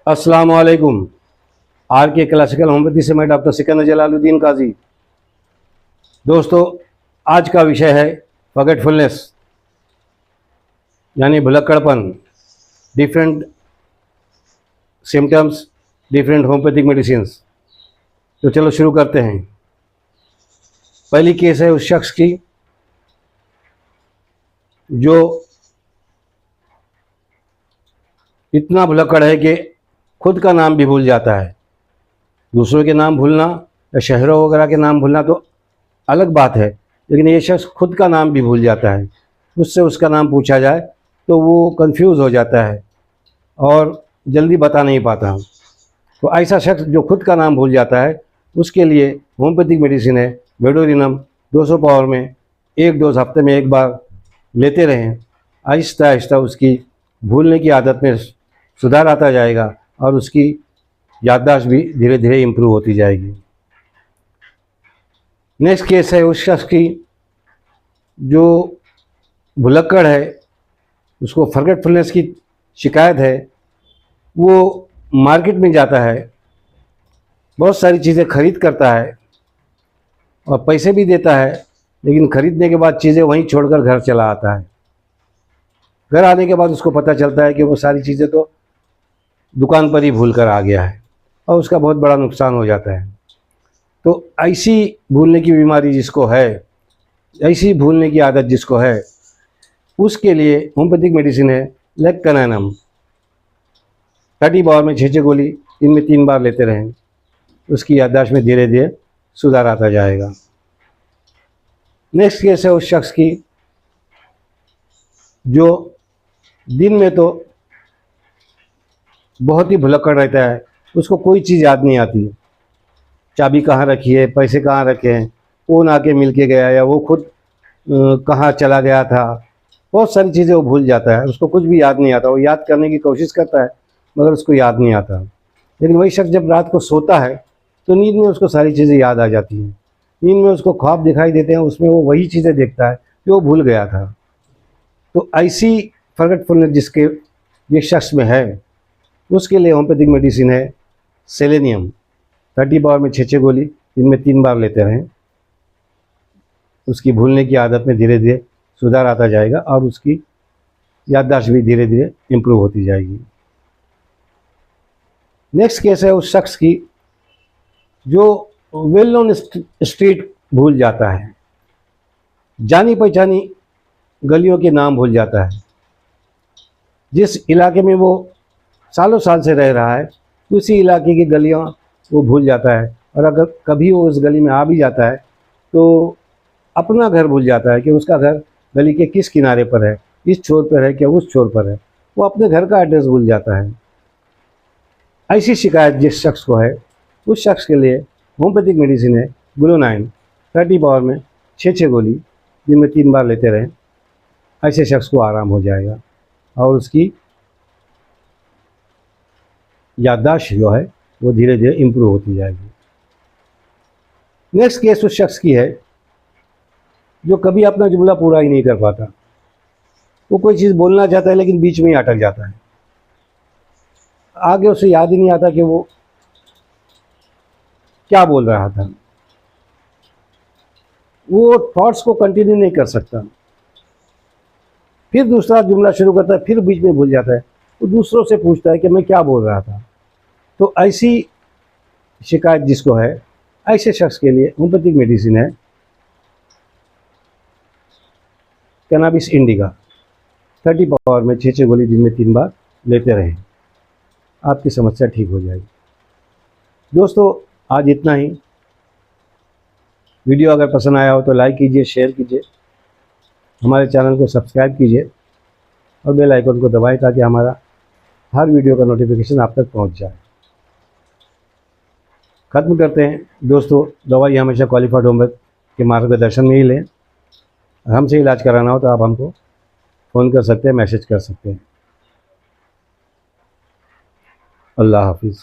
अस्सलाम वालेकुम। आर के क्लासिकल होम्योपैथी से मैं डॉक्टर सिकंदर जलालुद्दीन काजी। दोस्तों, आज का विषय है फॉरगेटफुलनेस यानी भुलक्कड़पन। Different symptoms, different homeopathic medicines. तो चलो शुरू करते हैं। पहली केस है उस शख्स की जो इतना भुलक्कड़ है कि खुद का नाम भी भूल जाता है। दूसरों के नाम भूलना या शहरों वगैरह के नाम भूलना तो अलग बात है, लेकिन ये शख्स खुद का नाम भी भूल जाता है। उससे उसका नाम पूछा जाए तो वो कंफ्यूज हो जाता है और जल्दी बता नहीं पाता। तो ऐसा शख्स जो खुद का नाम भूल जाता है, उसके लिए होम्योपैथिक मेडिसिन है वेडोरिनम 200 पावर में 1 डोज हफ्ते में 1 बार लेते रहें। आहिस्ता आहिस्ता उसकी भूलने की आदत में सुधार आता जाएगा और उसकी याददाश्त भी धीरे धीरे इम्प्रूव होती जाएगी। नेक्स्ट केस है उस शख्स की जो भुलक्कड़ है, उसको फॉरगेटफुलनेस की शिकायत है। वो मार्केट में जाता है, बहुत सारी चीज़ें खरीद करता है और पैसे भी देता है, लेकिन खरीदने के बाद चीज़ें वहीं छोड़कर घर चला आता है। घर आने के बाद उसको पता चलता है कि वो सारी चीज़ें तो दुकान पर ही भूल कर आ गया है और उसका बहुत बड़ा नुकसान हो जाता है। तो ऐसी भूलने की बीमारी जिसको है, ऐसी भूलने की आदत जिसको है, उसके लिए होम्योपैथिक मेडिसिन है लेक्कनैनम 30 पावर में 6 गोली इनमें 3 बार लेते रहें। उसकी याददाश्त में धीरे धीरे सुधार आता जाएगा। नेक्स्ट केस है उस शख्स की जो दिन में तो बहुत ही भुलक्कड़ रहता है, उसको कोई चीज़ याद नहीं आती। चाबी कहाँ रखी है, पैसे कहाँ रखे हैं, कौन आके मिल के गया या वो खुद कहाँ चला गया था, बहुत सारी चीज़ें वो भूल जाता है। उसको कुछ भी याद नहीं आता। वो याद करने की कोशिश करता है मगर उसको याद नहीं आता। लेकिन वही शख्स जब रात को सोता है तो नींद में उसको सारी चीज़ें याद आ जाती हैं। नींद में उसको ख्वाब दिखाई देते हैं, उसमें वो वही चीज़ें देखता है जो वो भूल गया था। तो ऐसी फॉरगेटफुलनेस जिसके ये शख्स में है, उसके लिए होम्योपैथिक मेडिसिन है सेलेनियम 30 पावर में 6 गोली इनमें 3 बार लेते रहें। उसकी भूलने की आदत में धीरे धीरे सुधार आता जाएगा और उसकी याददाश्त भी धीरे धीरे इम्प्रूव होती जाएगी। नेक्स्ट केस है उस शख्स की जो वेल नोन स्ट्रीट भूल जाता है, जानी पहचानी गलियों के नाम भूल जाता है। जिस इलाके में वो सालों साल से रह रहा है, उसी इलाके की गलियां वो भूल जाता है। और अगर कभी वो उस गली में आ भी जाता है तो अपना घर भूल जाता है कि उसका घर गली के किस किनारे पर है, इस छोर पर है क्या उस छोर पर है। वो अपने घर का एड्रेस भूल जाता है। ऐसी शिकायत जिस शख्स को है, उस शख्स के लिए होम्योपैथिक मेडिसिन है ग्लूनाइन 30 पावर में 6 गोली जिनमें 3 बार लेते रहें। ऐसे शख्स को आराम हो जाएगा और उसकी याददाश्त जो है वो धीरे धीरे इम्प्रूव होती जाएगी। नेक्स्ट केस उस शख्स की है जो कभी अपना जुमला पूरा ही नहीं कर पाता। वो कोई चीज़ बोलना चाहता है लेकिन बीच में ही अटक जाता है। आगे उसे याद ही नहीं आता कि वो क्या बोल रहा था। वो थॉट्स को कंटिन्यू नहीं कर सकता। फिर दूसरा जुमला शुरू करता है, फिर बीच में भूल जाता है। वो दूसरों से पूछता है कि मैं क्या बोल रहा था। तो ऐसी शिकायत जिसको है, ऐसे शख्स के लिए होम्योपैथिक मेडिसिन है कैनाबिस इंडिका 30 पावर में 6 गोली दिन में 3 बार लेते रहें। आपकी समस्या ठीक हो जाएगी। दोस्तों, आज इतना ही। वीडियो अगर पसंद आया हो तो लाइक कीजिए, शेयर कीजिए, हमारे चैनल को सब्सक्राइब कीजिए और बेल आइकन को दबाएं ताकि हमारा हर वीडियो का नोटिफिकेशन आप तक पहुंच जाए। ख़त्म करते हैं दोस्तों। दवाई हमेशा क्वालिफाइड होम्योपैथ के मार्गदर्शन में ही लें। हमसे इलाज कराना हो तो आप हमको फ़ोन कर सकते हैं, मैसेज कर सकते हैं। अल्लाह हाफिज़।